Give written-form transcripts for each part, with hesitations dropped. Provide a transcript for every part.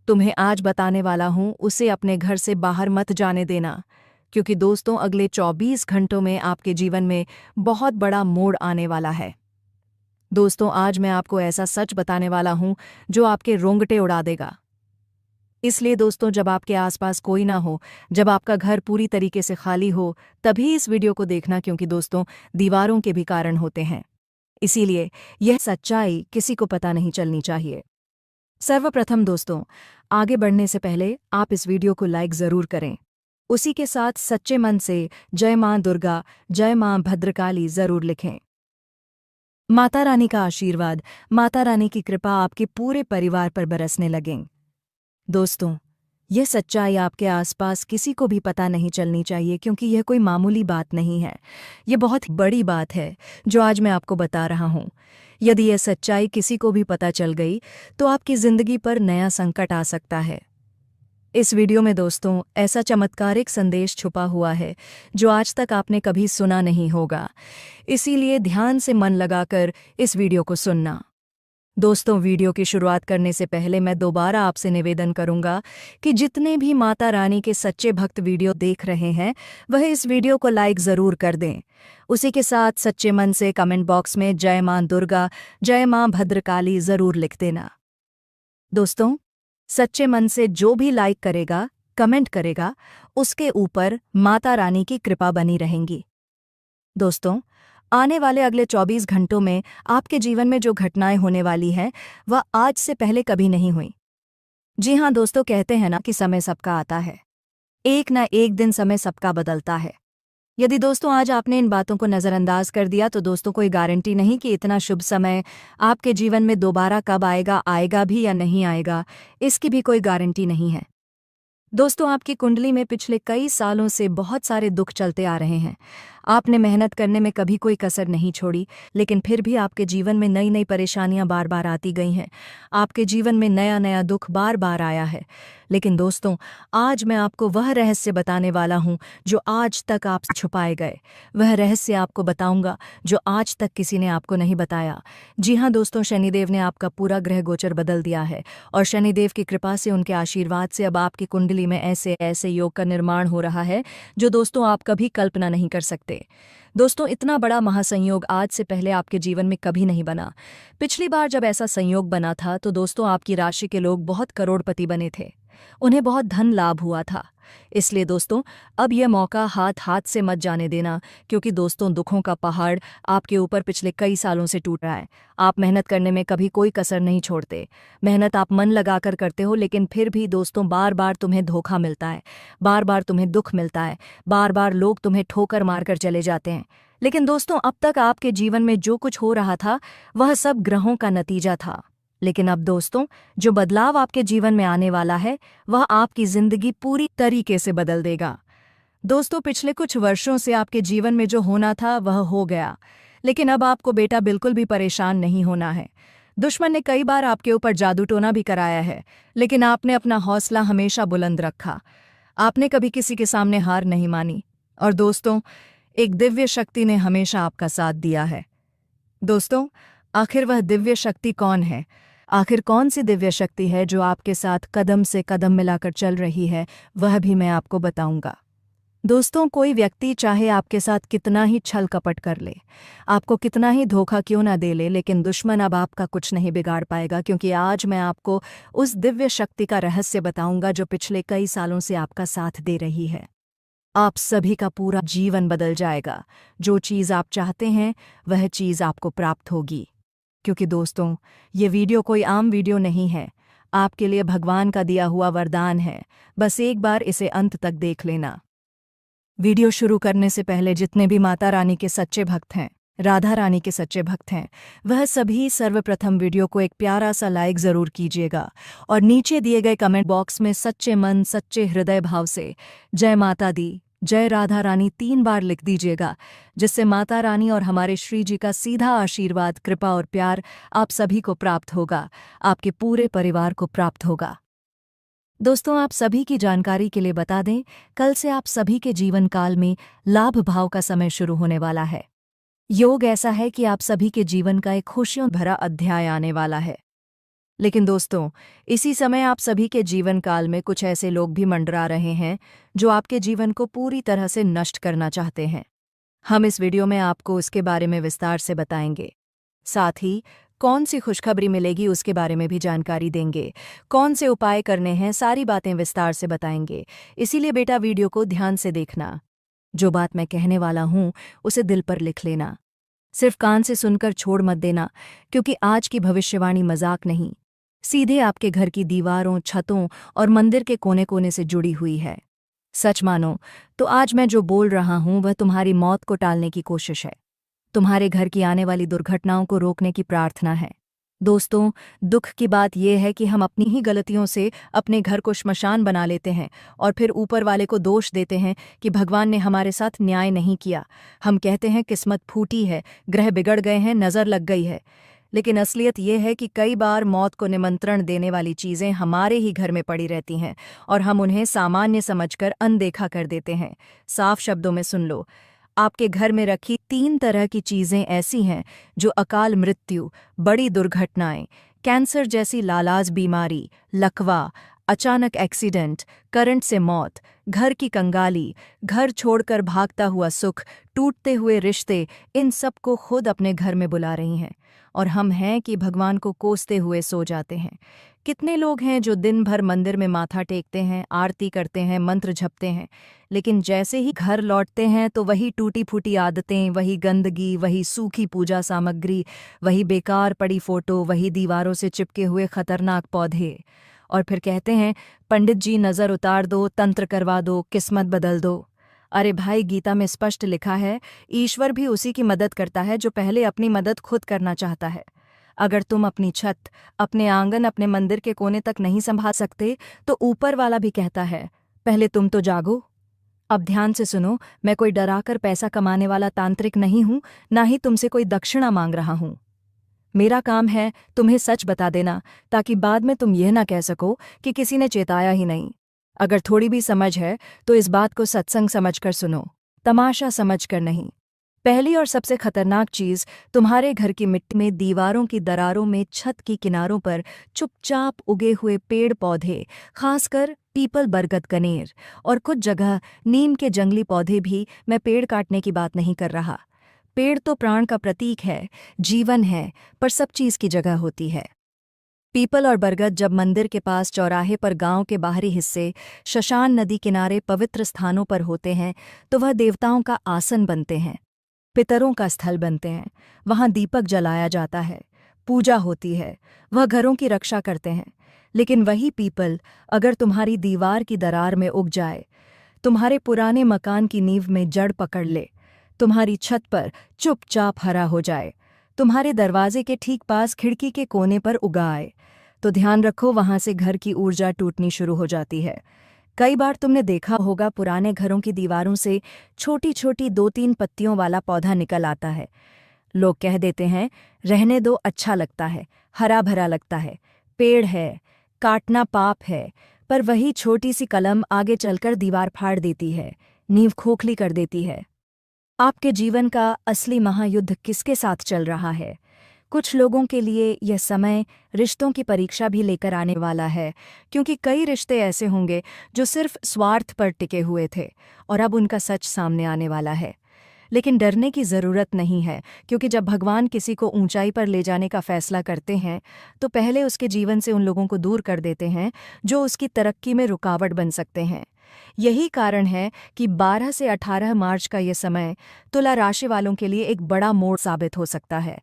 तुम्हें आज बताने वाला हूं उसे अपने घर से बाहर मत जाने देना, क्योंकि दोस्तों अगले 24 घंटों में आपके जीवन में बहुत बड़ा मोड़ आने वाला है। दोस्तों आज मैं आपको ऐसा सच बताने वाला हूं जो आपके रोंगटे उड़ा देगा। इसलिए दोस्तों जब आपके आसपास कोई ना हो, जब आपका घर पूरी तरीके से खाली हो, तभी इस वीडियो को देखना, क्योंकि दोस्तों दीवारों के भी कारण होते हैं। इसीलिए यह सच्चाई किसी को पता नहीं चलनी चाहिए। सर्वप्रथम दोस्तों, आगे बढ़ने से पहले आप इस वीडियो को लाइक ज़रूर करें। उसी के साथ सच्चे मन से जय मां दुर्गा, जय मां भद्रकाली ज़रूर लिखें। माता रानी का आशीर्वाद, माता रानी की कृपा आपके पूरे परिवार पर बरसने लगें। दोस्तों, यह सच्चाई आपके आसपास किसी को भी पता नहीं चलनी चाहिए, क्योंकि यह कोई मामूली बात नहीं है। यह बहुत बड़ी बात है जो आज मैं आपको बता रहा हूं। यदि यह सच्चाई किसी को भी पता चल गई तो आपकी जिंदगी पर नया संकट आ सकता है। इस वीडियो में दोस्तों ऐसा चमत्कारिक संदेश छुपा हुआ है जो आज तक आपने कभी सुना नहीं होगा। इसीलिए ध्यान से मन लगाकर इस वीडियो को सुनना। दोस्तों, वीडियो की शुरुआत करने से पहले मैं दोबारा आपसे निवेदन करूंगा कि जितने भी माता रानी के सच्चे भक्त वीडियो देख रहे हैं वह इस वीडियो को लाइक ज़रूर कर दें। उसी के साथ सच्चे मन से कमेंट बॉक्स में जय मां दुर्गा, जय मां भद्रकाली ज़रूर लिख देना। दोस्तों, सच्चे मन से जो भी लाइक करेगा, कमेंट करेगा, उसके ऊपर माता रानी की कृपा बनी रहेंगी। दोस्तों, आने वाले अगले 24 घंटों में आपके जीवन में जो घटनाएं होने वाली हैं वह आज से पहले कभी नहीं हुई। जी हाँ दोस्तों, कहते हैं ना कि समय सबका आता है, एक ना एक दिन समय सबका बदलता है। यदि दोस्तों आज आपने इन बातों को नज़रअंदाज कर दिया तो दोस्तों कोई गारंटी नहीं कि इतना शुभ समय आपके जीवन में दोबारा कब आएगा, आएगा भी या नहीं आएगा, इसकी भी कोई गारंटी नहीं है। दोस्तों, आपकी कुंडली में पिछले कई सालों से बहुत सारे दुख चलते आ रहे हैं। आपने मेहनत करने में कभी कोई कसर नहीं छोड़ी, लेकिन फिर भी आपके जीवन में नई नई परेशानियां बार बार आती गई हैं। आपके जीवन में नया नया दुख बार बार आया है। लेकिन दोस्तों, आज मैं आपको वह रहस्य बताने वाला हूं जो आज तक आपसे छुपाए गए। वह रहस्य आपको बताऊंगा जो आज तक किसी ने आपको नहीं बताया। जी हाँ दोस्तों, शनिदेव ने आपका पूरा ग्रह गोचर बदल दिया है और शनिदेव की कृपा से, उनके आशीर्वाद से अब आपकी कुंडली में ऐसे ऐसे योग का निर्माण हो रहा है जो दोस्तों आप कभी कल्पना नहीं कर सकते। दोस्तों, इतना बड़ा महासंयोग आज से पहले आपके जीवन में कभी नहीं बना। पिछली बार जब ऐसा संयोग बना था तो दोस्तों आपकी राशि के लोग बहुत करोड़पति बने थे, उन्हें बहुत धन लाभ हुआ था। इसलिए दोस्तों अब यह मौका हाथ हाथ से मत जाने देना, क्योंकि दोस्तों दुखों का पहाड़ आपके ऊपर पिछले कई सालों से टूट रहा है। आप मेहनत करने में कभी कोई कसर नहीं छोड़ते, मेहनत आप मन लगाकर करते हो, लेकिन फिर भी दोस्तों बार बार तुम्हें धोखा मिलता है, बार बार तुम्हें दुख मिलता है, बार बार लोग तुम्हें ठोकर मारकर चले जाते हैं। लेकिन दोस्तों अब तक आपके जीवन में जो कुछ हो रहा था वह सब ग्रहों का नतीजा था। लेकिन अब दोस्तों जो बदलाव आपके जीवन में आने वाला है वह आपकी जिंदगी पूरी तरीके से बदल देगा। दोस्तों, पिछले कुछ वर्षों से आपके जीवन में जो होना था वह हो गया, लेकिन अब आपको बेटा बिल्कुल भी परेशान नहीं होना है। दुश्मन ने कई बार आपके ऊपर जादू टोना भी कराया है, लेकिन आपने अपना हौसला हमेशा बुलंद रखा। आपने कभी किसी के सामने हार नहीं मानी और दोस्तों एक दिव्य शक्ति ने हमेशा आपका साथ दिया है। दोस्तों, आखिर वह दिव्य शक्ति कौन है? आखिर कौन सी दिव्य शक्ति है जो आपके साथ कदम से कदम मिलाकर चल रही है, वह भी मैं आपको बताऊंगा। दोस्तों, कोई व्यक्ति चाहे आपके साथ कितना ही छल कपट कर ले, आपको कितना ही धोखा क्यों ना दे ले, लेकिन दुश्मन अब आपका कुछ नहीं बिगाड़ पाएगा, क्योंकि आज मैं आपको उस दिव्य शक्ति का रहस्य बताऊंगा जो पिछले कई सालों से आपका साथ दे रही है। आप सभी का पूरा जीवन बदल जाएगा। जो चीज़ आप चाहते हैं वह चीज़ आपको प्राप्त होगी। क्योंकि दोस्तों ये वीडियो कोई आम वीडियो नहीं है, आपके लिए भगवान का दिया हुआ वरदान है। बस एक बार इसे अंत तक देख लेना। वीडियो शुरू करने से पहले जितने भी माता रानी के सच्चे भक्त हैं, राधा रानी के सच्चे भक्त हैं, वह सभी सर्वप्रथम वीडियो को एक प्यारा सा लाइक ज़रूर कीजिएगा और नीचे दिए गए कमेंट बॉक्स में सच्चे मन सच्चे हृदय भाव से जय माता दी, जय राधा रानी 3 बार लिख दीजिएगा, जिससे माता रानी और हमारे श्री जी का सीधा आशीर्वाद, कृपा और प्यार आप सभी को प्राप्त होगा, आपके पूरे परिवार को प्राप्त होगा। दोस्तों, आप सभी की जानकारी के लिए बता दें, कल से आप सभी के जीवन काल में लाभ भाव का समय शुरू होने वाला है। योग ऐसा है कि आप सभी के जीवन का एक खुशियों भरा अध्याय आने वाला है। लेकिन दोस्तों, इसी समय आप सभी के जीवन काल में कुछ ऐसे लोग भी मंडरा रहे हैं जो आपके जीवन को पूरी तरह से नष्ट करना चाहते हैं। हम इस वीडियो में आपको उसके बारे में विस्तार से बताएंगे। साथ ही कौन सी खुशखबरी मिलेगी उसके बारे में भी जानकारी देंगे। कौन से उपाय करने हैं, सारी बातें विस्तार से बताएंगे। इसीलिए बेटा वीडियो को ध्यान से देखना। जो बात मैं कहने वाला हूं उसे दिल पर लिख लेना। सिर्फ कान से सुनकर छोड़ मत देना, क्योंकि आज की भविष्यवाणी मजाक नहीं, सीधे आपके घर की दीवारों, छतों और मंदिर के कोने कोने से जुड़ी हुई है। सच मानो तो आज मैं जो बोल रहा हूं वह तुम्हारी मौत को टालने की कोशिश है, तुम्हारे घर की आने वाली दुर्घटनाओं को रोकने की प्रार्थना है। दोस्तों, दुख की बात यह है कि हम अपनी ही गलतियों से अपने घर को श्मशान बना लेते हैं और फिर ऊपर वाले को दोष देते हैं कि भगवान ने हमारे साथ न्याय नहीं किया। हम कहते हैं किस्मत फूटी है, ग्रह बिगड़ गए हैं, नज़र लग गई है। लेकिन असलियत यह है कि कई बार मौत को निमंत्रण देने वाली चीज़ें हमारे ही घर में पड़ी रहती हैं और हम उन्हें सामान्य समझकर अनदेखा कर देते हैं। साफ शब्दों में सुन लो, आपके घर में रखी 3 तरह की चीज़ें ऐसी हैं जो अकाल मृत्यु, बड़ी दुर्घटनाएं, कैंसर जैसी लालाज बीमारी, लकवा, अचानक एक्सीडेंट, करंट से मौत, घर की कंगाली, घर छोड़कर भागता हुआ सुख, टूटते हुए रिश्ते, इन सब को खुद अपने घर में बुला रही हैं। और हम हैं कि भगवान को कोसते हुए सो जाते हैं। कितने लोग हैं जो दिन भर मंदिर में माथा टेकते हैं, आरती करते हैं, मंत्र जपते हैं, लेकिन जैसे ही घर लौटते हैं तो वही टूटी फूटी आदतें, वही गंदगी, वही सूखी पूजा सामग्री, वही बेकार पड़ी फोटो, वही दीवारों से चिपके हुए खतरनाक पौधे। और फिर कहते हैं पंडित जी नज़र उतार दो, तंत्र करवा दो, किस्मत बदल दो। अरे भाई, गीता में स्पष्ट लिखा है, ईश्वर भी उसी की मदद करता है जो पहले अपनी मदद खुद करना चाहता है। अगर तुम अपनी छत, अपने आंगन, अपने मंदिर के कोने तक नहीं संभाल सकते तो ऊपर वाला भी कहता है पहले तुम तो जागो। अब ध्यान से सुनो, मैं कोई डराकर पैसा कमाने वाला तांत्रिक नहीं हूं, ना ही तुमसे कोई दक्षिणा मांग रहा हूं। मेरा काम है तुम्हें सच बता देना, ताकि बाद में तुम यह ना कह सको कि किसी ने चेताया ही नहीं। अगर थोड़ी भी समझ है तो इस बात को सत्संग समझकर सुनो, तमाशा समझकर नहीं। पहली और सबसे खतरनाक चीज़, तुम्हारे घर की मिट्टी में, दीवारों की दरारों में, छत की किनारों पर चुपचाप उगे हुए पेड़ पौधे, खासकर पीपल, बरगद, कनेर और कुछ जगह नीम के जंगली पौधे भी। मैं पेड़ काटने की बात नहीं कर रहा। पेड़ तो प्राण का प्रतीक है, जीवन है, पर सब चीज़ की जगह होती है। पीपल और बरगद जब मंदिर के पास, चौराहे पर, गांव के बाहरी हिस्से, शशान नदी किनारे पवित्र स्थानों पर होते हैं तो वह देवताओं का आसन बनते हैं, पितरों का स्थल बनते हैं। वहाँ दीपक जलाया जाता है, पूजा होती है, वह घरों की रक्षा करते हैं। लेकिन वही पीपल अगर तुम्हारी दीवार की दरार में उग जाए, तुम्हारे पुराने मकान की नींव में जड़ पकड़ ले, तुम्हारी छत पर चुपचाप हरा हो जाए, तुम्हारे दरवाजे के ठीक पास खिड़की के कोने पर उगा आए, तो ध्यान रखो वहां से घर की ऊर्जा टूटनी शुरू हो जाती है। कई बार तुमने देखा होगा पुराने घरों की दीवारों से छोटी छोटी 2-3 पत्तियों वाला पौधा निकल आता है। लोग कह देते हैं रहने दो, अच्छा लगता है, हरा भरा लगता है, पेड़ है, काटना पाप है। पर वही छोटी सी कलम आगे चलकर दीवार फाड़ देती है, नींव खोखली कर देती है। आपके जीवन का असली महायुद्ध किसके साथ चल रहा है? कुछ लोगों के लिए यह समय रिश्तों की परीक्षा भी लेकर आने वाला है, क्योंकि कई रिश्ते ऐसे होंगे जो सिर्फ स्वार्थ पर टिके हुए थे और अब उनका सच सामने आने वाला है। लेकिन डरने की ज़रूरत नहीं है, क्योंकि जब भगवान किसी को ऊंचाई पर ले जाने का फैसला करते हैं तो पहले उसके जीवन से उन लोगों को दूर कर देते हैं जो उसकी तरक्की में रुकावट बन सकते हैं। यही कारण है कि 12 से 18 मार्च का ये समय तुला राशि वालों के लिए एक बड़ा मोड़ साबित हो सकता है।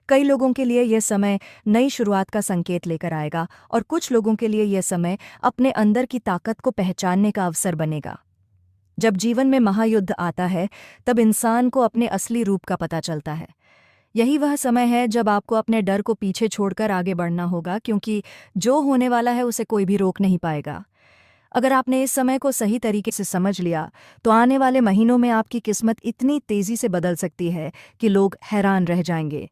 कई लोगों के लिए यह समय नई शुरुआत का संकेत लेकर आएगा और कुछ लोगों के लिए यह समय अपने अंदर की ताकत को पहचानने का अवसर बनेगा। जब जीवन में महायुद्ध आता है तब इंसान को अपने असली रूप का पता चलता है। यही वह समय है जब आपको अपने डर को पीछे छोड़कर आगे बढ़ना होगा, क्योंकि जो होने वाला है उसे कोई भी रोक नहीं पाएगा। अगर आपने इस समय को सही तरीके से समझ लिया तो आने वाले महीनों में आपकी किस्मत इतनी तेजी से बदल सकती है कि लोग हैरान रह जाएंगे।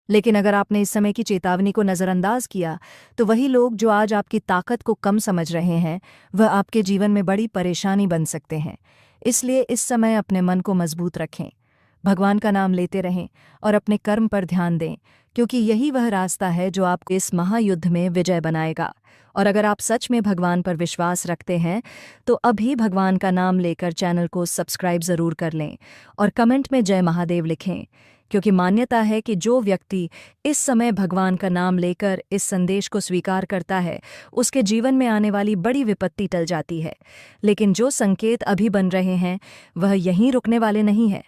लेकिन अगर आपने इस समय की चेतावनी को नज़रअंदाज किया तो वही लोग जो आज आपकी ताकत को कम समझ रहे हैं वह आपके जीवन में बड़ी परेशानी बन सकते हैं। इसलिए इस समय अपने मन को मजबूत रखें, भगवान का नाम लेते रहें और अपने कर्म पर ध्यान दें, क्योंकि यही वह रास्ता है जो आपको इस महायुद्ध में विजय बनाएगा। और अगर आप सच में भगवान पर विश्वास रखते हैं तो अभी भगवान का नाम लेकर चैनल को सब्सक्राइब ज़रूर कर लें और कमेंट में जय महादेव लिखें, क्योंकि मान्यता है कि जो व्यक्ति इस समय भगवान का नाम लेकर इस संदेश को स्वीकार करता है उसके जीवन में आने वाली बड़ी विपत्ति टल जाती है। लेकिन जो संकेत अभी बन रहे हैं वह यहीं रुकने वाले नहीं हैं,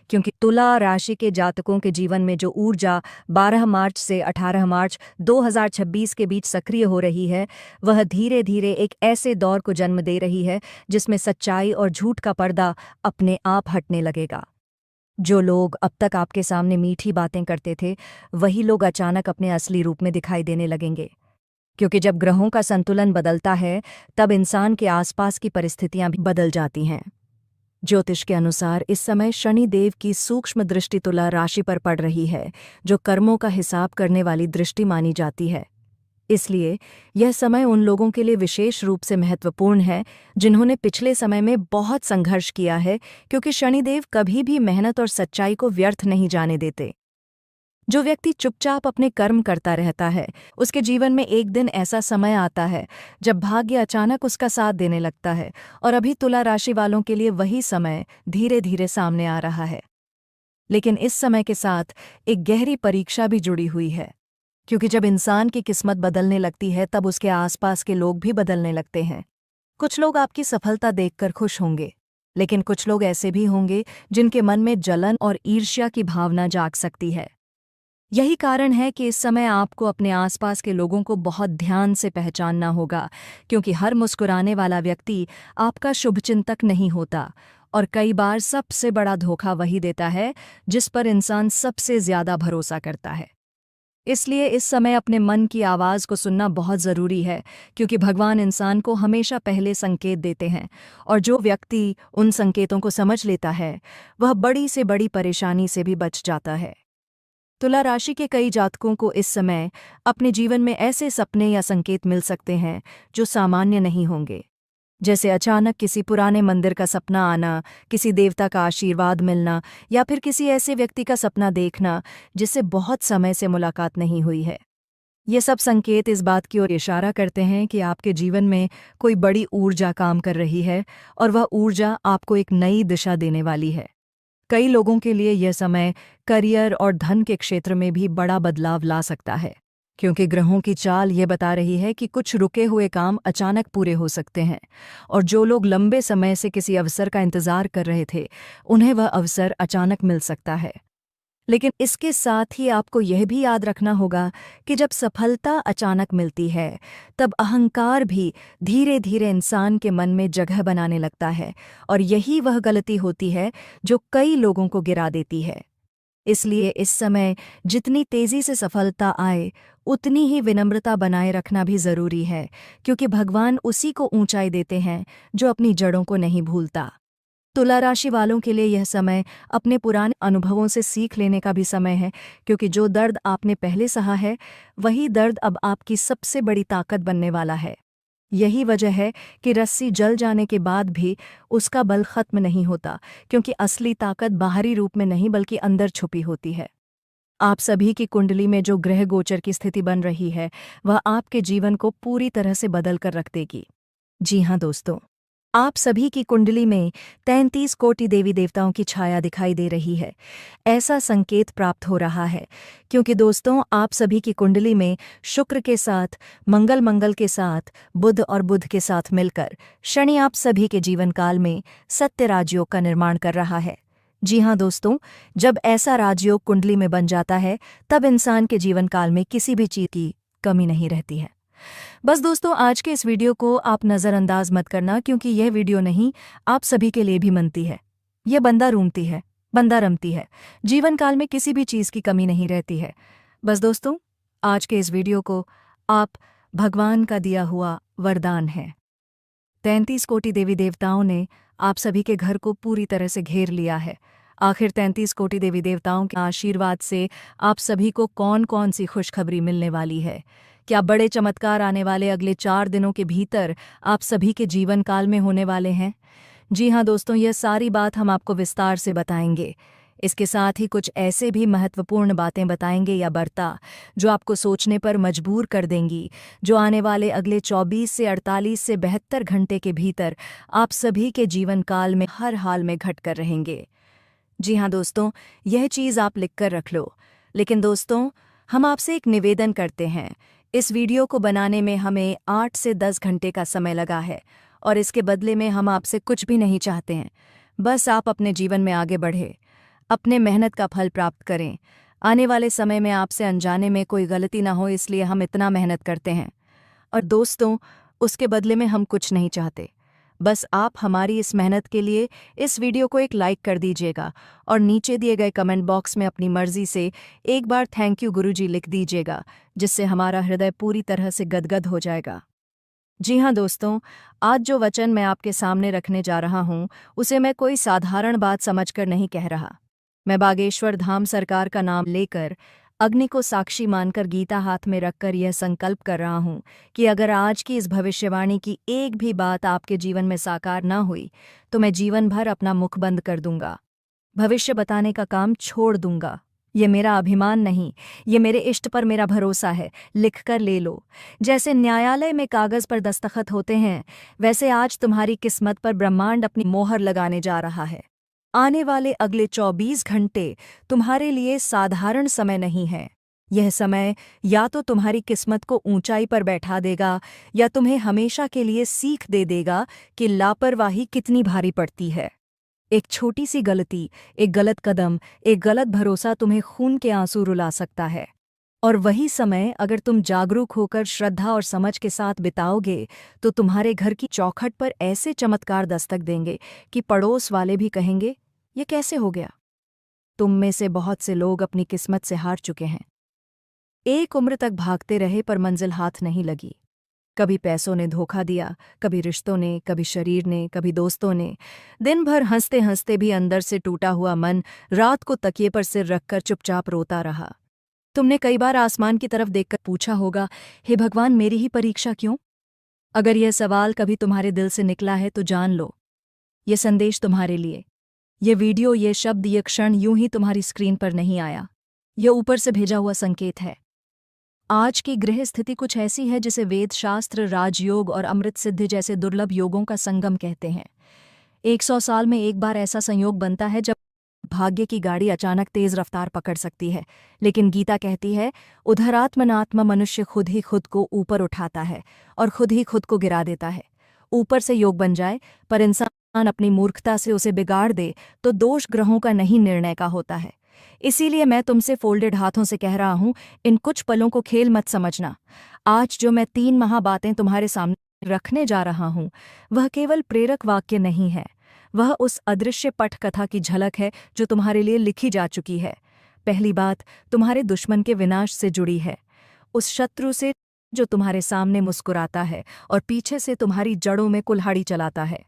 क्योंकि तुला राशि के जातकों के जीवन में जो ऊर्जा 12 मार्च से 18 मार्च 2026 के बीच सक्रिय हो रही है वह धीरे धीरे एक ऐसे दौर को जन्म दे रही है जिसमें सच्चाई और झूठ का पर्दा अपने आप हटने लगेगा। जो लोग अब तक आपके सामने मीठी बातें करते थे वही लोग अचानक अपने असली रूप में दिखाई देने लगेंगे, क्योंकि जब ग्रहों का संतुलन बदलता है तब इंसान के आसपास की परिस्थितियां भी बदल जाती हैं। ज्योतिष के अनुसार इस समय शनि देव की सूक्ष्म दृष्टि तुला राशि पर पड़ रही है, जो कर्मों का हिसाब करने वाली दृष्टि मानी जाती है। इसलिए यह समय उन लोगों के लिए विशेष रूप से महत्वपूर्ण है जिन्होंने पिछले समय में बहुत संघर्ष किया है, क्योंकि शनिदेव कभी भी मेहनत और सच्चाई को व्यर्थ नहीं जाने देते। जो व्यक्ति चुपचाप अपने कर्म करता रहता है उसके जीवन में एक दिन ऐसा समय आता है जब भाग्य अचानक उसका साथ देने लगता है, और अभी तुला राशि वालों के लिए वही समय धीरे धीरे सामने आ रहा है। लेकिन इस समय के साथ एक गहरी परीक्षा भी जुड़ी हुई है, क्योंकि जब इंसान की किस्मत बदलने लगती है तब उसके आसपास के लोग भी बदलने लगते हैं। कुछ लोग आपकी सफलता देखकर खुश होंगे, लेकिन कुछ लोग ऐसे भी होंगे जिनके मन में जलन और ईर्ष्या की भावना जाग सकती है। यही कारण है कि इस समय आपको अपने आसपास के लोगों को बहुत ध्यान से पहचानना होगा, क्योंकि हर मुस्कुराने वाला व्यक्ति आपका शुभचिंतक नहीं होता, और कई बार सबसे बड़ा धोखा वही देता है जिस पर इंसान सबसे ज्यादा भरोसा करता है। इसलिए इस समय अपने मन की आवाज़ को सुनना बहुत ज़रूरी है, क्योंकि भगवान इंसान को हमेशा पहले संकेत देते हैं, और जो व्यक्ति उन संकेतों को समझ लेता है वह बड़ी से बड़ी परेशानी से भी बच जाता है। तुला राशि के कई जातकों को इस समय अपने जीवन में ऐसे सपने या संकेत मिल सकते हैं जो सामान्य नहीं होंगे, जैसे अचानक किसी पुराने मंदिर का सपना आना, किसी देवता का आशीर्वाद मिलना, या फिर किसी ऐसे व्यक्ति का सपना देखना जिससे बहुत समय से मुलाकात नहीं हुई है। ये सब संकेत इस बात की ओर इशारा करते हैं कि आपके जीवन में कोई बड़ी ऊर्जा काम कर रही है, और वह ऊर्जा आपको एक नई दिशा देने वाली है। कई लोगों के लिए यह समय करियर और धन के क्षेत्र में भी बड़ा बदलाव ला सकता है, क्योंकि ग्रहों की चाल ये बता रही है कि कुछ रुके हुए काम अचानक पूरे हो सकते हैं, और जो लोग लंबे समय से किसी अवसर का इंतजार कर रहे थे उन्हें वह अवसर अचानक मिल सकता है। लेकिन इसके साथ ही आपको यह भी याद रखना होगा कि जब सफलता अचानक मिलती है तब अहंकार भी धीरे धीरे इंसान के मन में जगह बनाने लगता है, और यही वह गलती होती है जो कई लोगों को गिरा देती है। इसलिए इस समय जितनी तेजी से सफलता आए उतनी ही विनम्रता बनाए रखना भी जरूरी है, क्योंकि भगवान उसी को ऊंचाई देते हैं जो अपनी जड़ों को नहीं भूलता। तुला राशि वालों के लिए यह समय अपने पुराने अनुभवों से सीख लेने का भी समय है, क्योंकि जो दर्द आपने पहले सहा है वही दर्द अब आपकी सबसे बड़ी ताकत बनने वाला है। यही वजह है कि रस्सी जल जाने के बाद भी उसका बल खत्म नहीं होता, क्योंकि असली ताकत बाहरी रूप में नहीं बल्कि अंदर छुपी होती है। आप सभी की कुंडली में जो ग्रह गोचर की स्थिति बन रही है वह आपके जीवन को पूरी तरह से बदल कर रख देगी। जी हाँ दोस्तों, आप सभी की कुंडली में 33 कोटि देवी देवताओं की छाया दिखाई दे रही है। ऐसा संकेत प्राप्त हो रहा है क्योंकि दोस्तों आप सभी की कुंडली में शुक्र के साथ मंगल के साथ बुध और बुध के साथ मिलकर शनि आप सभी के जीवन काल में सत्य राजयोग का निर्माण कर रहा है। जी हाँ दोस्तों, जब ऐसा राजयोग कुंडली में बन जाता है तब इंसान के जीवन काल में किसी भी चीज की कमी नहीं रहती है। बस दोस्तों, आज के इस वीडियो को आप नज़रअंदाज मत करना, क्योंकि यह वीडियो नहीं आप सभी के लिए भी मनती है। यह बंदा रूमती है, बंदा रमती है, जीवन काल में किसी भी चीज़ की कमी नहीं रहती है। बस दोस्तों, आज के इस वीडियो को आप भगवान का दिया हुआ वरदान है। 33 कोटि देवी देवताओं ने आप सभी के घर को पूरी तरह से घेर लिया है। आखिर 33 कोटि देवी देवताओं के आशीर्वाद से आप सभी को कौन कौन सी खुशखबरी मिलने वाली है? क्या बड़े चमत्कार आने वाले अगले 4 दिनों के भीतर आप सभी के जीवन काल में होने वाले हैं? जी हाँ दोस्तों, यह सारी बात हम आपको विस्तार से बताएंगे। इसके साथ ही कुछ ऐसे भी महत्वपूर्ण बातें बताएंगे या बर्ता जो आपको सोचने पर मजबूर कर देंगी, जो आने वाले अगले 24 से 48 से 72 घंटे के भीतर आप सभी के जीवन काल में हर हाल में घट कर रहेंगे। जी हाँ दोस्तों, यह चीज़ आप लिख कर रख लो। लेकिन दोस्तों, हम आपसे एक निवेदन करते हैं। इस वीडियो को बनाने में हमें 8 से 10 घंटे का समय लगा है और इसके बदले में हम आपसे कुछ भी नहीं चाहते हैं। बस आप अपने जीवन में आगे बढ़े, अपने मेहनत का फल प्राप्त करें। आने वाले समय में आपसे अनजाने में कोई गलती ना हो, इसलिए हम इतना मेहनत करते हैं। और दोस्तों, उसके बदले में हम कुछ नहीं चाहते। बस आप हमारी इस मेहनत के लिए इस वीडियो को एक लाइक कर दीजिएगा और नीचे दिए गए कमेंट बॉक्स में अपनी मर्जी से एक बार थैंक यू गुरुजी लिख दीजिएगा, जिससे हमारा हृदय पूरी तरह से गदगद हो जाएगा। जी हाँ दोस्तों, आज जो वचन मैं आपके सामने रखने जा रहा हूँ उसे मैं कोई साधारण बात समझकर नहीं कह रहा। मैं बागेश्वर धाम सरकार का नाम लेकर, अग्नि को साक्षी मानकर, गीता हाथ में रखकर यह संकल्प कर रहा हूँ कि अगर आज की इस भविष्यवाणी की एक भी बात आपके जीवन में साकार न हुई तो मैं जीवन भर अपना मुख बंद कर दूंगा, भविष्य बताने का काम छोड़ दूंगा। ये मेरा अभिमान नहीं, ये मेरे इष्ट पर मेरा भरोसा है। लिख कर ले लो। जैसे न्यायालय में कागज पर दस्तखत होते हैं, वैसे आज तुम्हारी किस्मत पर ब्रह्मांड अपनी मोहर लगाने जा रहा है। आने वाले अगले 24 घंटे तुम्हारे लिए साधारण समय नहीं है। यह समय या तो तुम्हारी किस्मत को ऊंचाई पर बैठा देगा या तुम्हें हमेशा के लिए सीख दे देगा कि लापरवाही कितनी भारी पड़ती है। एक छोटी सी गलती, एक गलत कदम, एक गलत भरोसा तुम्हें खून के आंसू रुला सकता है। और वही समय अगर तुम जागरूक होकर श्रद्धा और समझ के साथ बिताओगे तो तुम्हारे घर की चौखट पर ऐसे चमत्कार दस्तक देंगे कि पड़ोस वाले भी कहेंगे, ये कैसे हो गया। तुम में से बहुत से लोग अपनी किस्मत से हार चुके हैं। एक उम्र तक भागते रहे पर मंजिल हाथ नहीं लगी। कभी पैसों ने धोखा दिया, कभी रिश्तों ने, कभी शरीर ने, कभी दोस्तों ने। दिन भर हंसते हंसते भी अंदर से टूटा हुआ मन रात को तकिए पर सिर रखकर चुपचाप रोता रहा। तुमने कई बार आसमान की तरफ देखकर पूछा होगा, हे भगवान, मेरी ही परीक्षा क्यों? अगर यह सवाल कभी तुम्हारे दिल से निकला है तो जान लो, ये संदेश तुम्हारे लिए। ये वीडियो, ये शब्द, ये क्षण यूं ही तुम्हारी स्क्रीन पर नहीं आया। यह ऊपर से भेजा हुआ संकेत है। आज की गृह स्थिति कुछ ऐसी है जिसे वेद शास्त्र, राजयोग और अमृत सिद्धि जैसे दुर्लभ योगों का संगम कहते हैं। 100 साल में एक बार ऐसा संयोग बनता है जब भाग्य की गाड़ी अचानक तेज रफ्तार पकड़ सकती है। लेकिन गीता कहती है, उधरात्मनात्म मनुष्य खुद ही खुद को ऊपर उठाता है और खुद ही खुद को गिरा देता है। ऊपर से योग बन जाए पर इंसान अपनी मूर्खता से उसे बिगाड़ दे तो दोष ग्रहों का नहीं, निर्णय का होता है। इसीलिए मैं तुमसे फोल्डेड हाथों से कह रहा हूं, इन कुछ पलों को खेल मत समझना। आज जो मैं 3 महाबातें तुम्हारे सामने रखने जा रहा हूं वह केवल प्रेरक वाक्य नहीं है, वह उस अदृश्य पटकथा की झलक है जो तुम्हारे लिए लिखी जा चुकी है। पहली बात तुम्हारे दुश्मन के विनाश से जुड़ी है, उस शत्रु से जो तुम्हारे सामने मुस्कुराता है और पीछे से तुम्हारी जड़ों में कुल्हाड़ी चलाता है।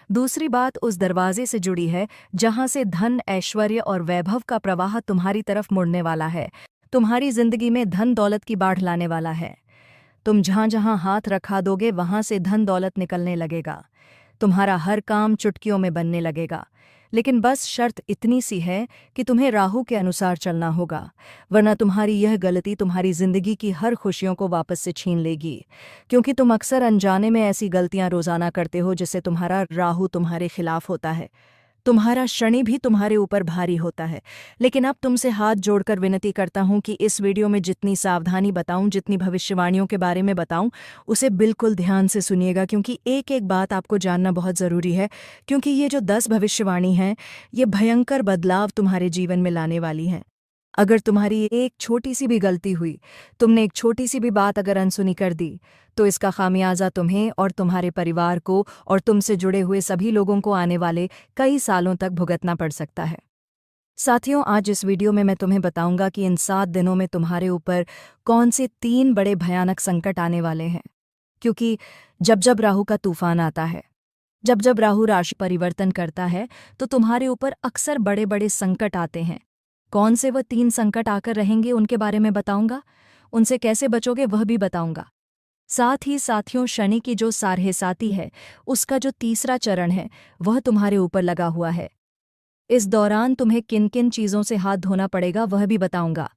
दूसरी बात उस दरवाजे से जुड़ी है जहां से धन, ऐश्वर्य और वैभव का प्रवाह तुम्हारी तरफ मुड़ने वाला है, तुम्हारी जिंदगी में धन दौलत की बाढ़ लाने वाला है। तुम जहां जहां हाथ रखा दोगे वहां से धन दौलत निकलने लगेगा, तुम्हारा हर काम चुटकियों में बनने लगेगा। लेकिन बस शर्त इतनी सी है कि तुम्हें राहु के अनुसार चलना होगा, वरना तुम्हारी यह गलती तुम्हारी जिंदगी की हर खुशियों को वापस से छीन लेगी। क्योंकि तुम अक्सर अनजाने में ऐसी गलतियां रोजाना करते हो जिससे तुम्हारा राहु तुम्हारे खिलाफ होता है, तुम्हारा शनि भी तुम्हारे ऊपर भारी होता है। लेकिन अब तुमसे हाथ जोड़कर विनती करता हूं कि इस वीडियो में जितनी सावधानी बताऊं, जितनी भविष्यवाणियों के बारे में बताऊं, उसे बिल्कुल ध्यान से सुनिएगा, क्योंकि एक एक बात आपको जानना बहुत ज़रूरी है। क्योंकि ये जो 10 भविष्यवाणी हैं, ये भयंकर बदलाव तुम्हारे जीवन में लाने वाली हैं। अगर तुम्हारी एक छोटी सी भी गलती हुई, तुमने एक छोटी सी भी बात अगर अनसुनी कर दी, तो इसका खामियाजा तुम्हें और तुम्हारे परिवार को और तुमसे जुड़े हुए सभी लोगों को आने वाले कई सालों तक भुगतना पड़ सकता है। साथियों, आज इस वीडियो में मैं तुम्हें बताऊंगा कि इन 7 दिनों में तुम्हारे ऊपर कौन से 3 बड़े भयानक संकट आने वाले हैं। क्योंकि जब जब राहु का तूफान आता है, जब जब राहु राशि परिवर्तन करता है, तो तुम्हारे ऊपर अक्सर बड़े बड़े संकट आते हैं। कौन से वह 3 संकट आकर रहेंगे उनके बारे में बताऊंगा, उनसे कैसे बचोगे वह भी बताऊंगा। साथ ही साथियों, शनि की जो सारहे साती है, उसका जो तीसरा चरण है वह तुम्हारे ऊपर लगा हुआ है। इस दौरान तुम्हें किन किन चीज़ों से हाथ धोना पड़ेगा वह भी बताऊंगा।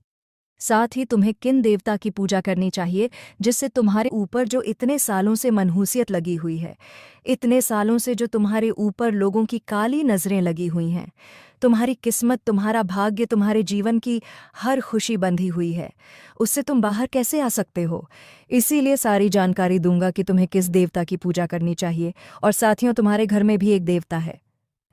साथ ही तुम्हें किन देवता की पूजा करनी चाहिए जिससे तुम्हारे ऊपर जो इतने सालों से मनहूसियत लगी हुई है, इतने सालों से जो तुम्हारे ऊपर लोगों की काली नज़रें लगी हुई हैं, तुम्हारी किस्मत, तुम्हारा भाग्य, तुम्हारे जीवन की हर खुशी बंधी हुई है, उससे तुम बाहर कैसे आ सकते हो। इसीलिए सारी जानकारी दूंगा कि तुम्हें किस देवता की पूजा करनी चाहिए। और साथियों, तुम्हारे घर में भी एक देवता है।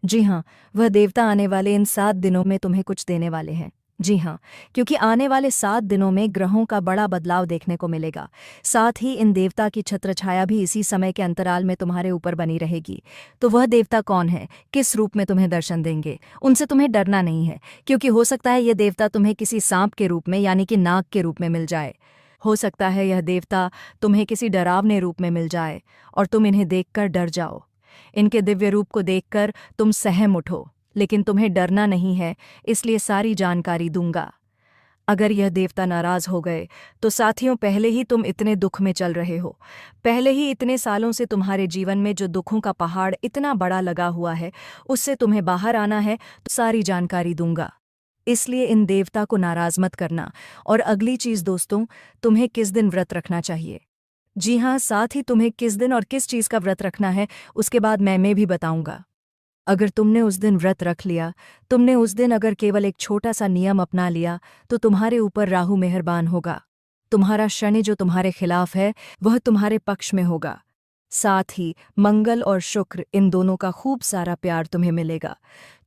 जी हाँ, वह देवता आने वाले इन 7 दिनों में तुम्हें कुछ देने वाले हैं। जी हाँ, क्योंकि आने वाले 7 दिनों में ग्रहों का बड़ा बदलाव देखने को मिलेगा। साथ ही इन देवता की छत्रछाया भी इसी समय के अंतराल में तुम्हारे ऊपर बनी रहेगी। तो वह देवता कौन है, किस रूप में तुम्हें दर्शन देंगे, उनसे तुम्हें डरना नहीं है, क्योंकि हो सकता है यह देवता तुम्हें किसी सांप के रूप में यानी कि नाग के रूप में मिल जाए। हो सकता है यह देवता तुम्हें किसी डरावने रूप में मिल जाए और तुम इन्हें देखकर डर जाओ। इनके दिव्य रूप को देखकर तुम सहम उठो, लेकिन तुम्हें डरना नहीं है, इसलिए सारी जानकारी दूंगा। अगर यह देवता नाराज हो गए तो साथियों, पहले ही तुम इतने दुख में चल रहे हो, पहले ही इतने सालों से तुम्हारे जीवन में जो दुखों का पहाड़ इतना बड़ा लगा हुआ है, उससे तुम्हें बाहर आना है, तो सारी जानकारी दूंगा। इसलिए इन देवता को नाराज मत करना। और अगली चीज दोस्तों, तुम्हें किस दिन व्रत रखना चाहिए। जी हाँ, साथ ही तुम्हें किस दिन और किस चीज़ का व्रत रखना है उसके बाद मैं भी बताऊंगा। अगर तुमने उस दिन व्रत रख लिया, तुमने उस दिन अगर केवल एक छोटा सा नियम अपना लिया, तो तुम्हारे ऊपर राहु मेहरबान होगा। तुम्हारा शनि जो तुम्हारे खिलाफ है वह तुम्हारे पक्ष में होगा। साथ ही मंगल और शुक्र, इन दोनों का खूब सारा प्यार तुम्हें मिलेगा।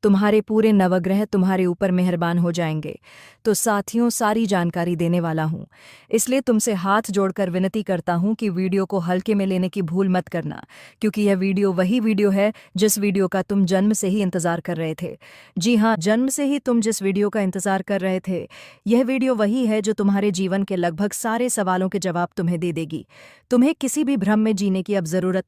तुम्हारे पूरे नवग्रह तुम्हारे ऊपर मेहरबान हो जाएंगे। तो साथियों, सारी जानकारी देने वाला हूँ, इसलिए तुमसे हाथ जोड़कर विनती करता हूँ कि वीडियो को हल्के में लेने की भूल मत करना, क्योंकि यह वीडियो वही वीडियो है जिस वीडियो का तुम जन्म से ही इंतजार कर रहे थे। जी हाँ, जन्म से ही तुम जिस वीडियो का इंतजार कर रहे थे, यह वीडियो वही है जो तुम्हारे जीवन के लगभग सारे सवालों के जवाब तुम्हें दे देगी। तुम्हें किसी भी भ्रम में जीने की अब जरूरत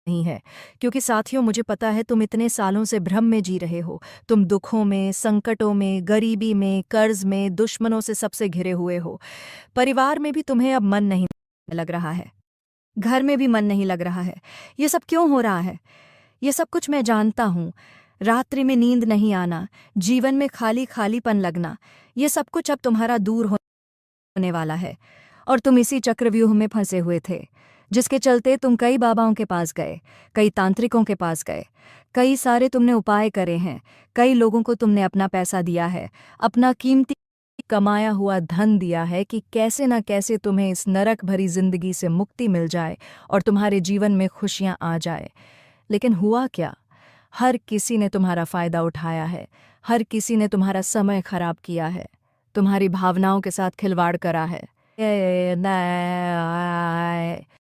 नहीं है, क्योंकि साथियों, मुझे पता है तुम इतने सालों से भ्रम में जी रहे हो। तुम दुखों में, संकटों में, गरीबी में, कर्ज में, दुश्मनों से सबसे घिरे हुए हो। परिवार में भी तुम्हें अब मन नहीं लग रहा है, घर में भी मन नहीं लग रहा है। ये सब क्यों हो रहा है? ये सब कुछ मैं जानता हूँ। रात्रि में नींद नहीं आना, जीवन में खाली खालीपन लगना, ये सब कुछ अब तुम्हारा दूर होने वाला है। और तुम इसी चक्रव्यूह में फंसे हुए थे, जिसके चलते तुम कई बाबाओं के पास गए, कई तांत्रिकों के पास गए, कई सारे तुमने उपाय करे हैं, कई लोगों को तुमने अपना पैसा दिया है, अपना कीमती कमाया हुआ धन दिया है कि कैसे ना कैसे तुम्हें इस नरक भरी जिंदगी से मुक्ति मिल जाए और तुम्हारे जीवन में खुशियां आ जाए। लेकिन हुआ क्या? हर किसी ने तुम्हारा फायदा उठाया है, हर किसी ने तुम्हारा समय खराब किया है, तुम्हारी भावनाओं के साथ खिलवाड़ करा है।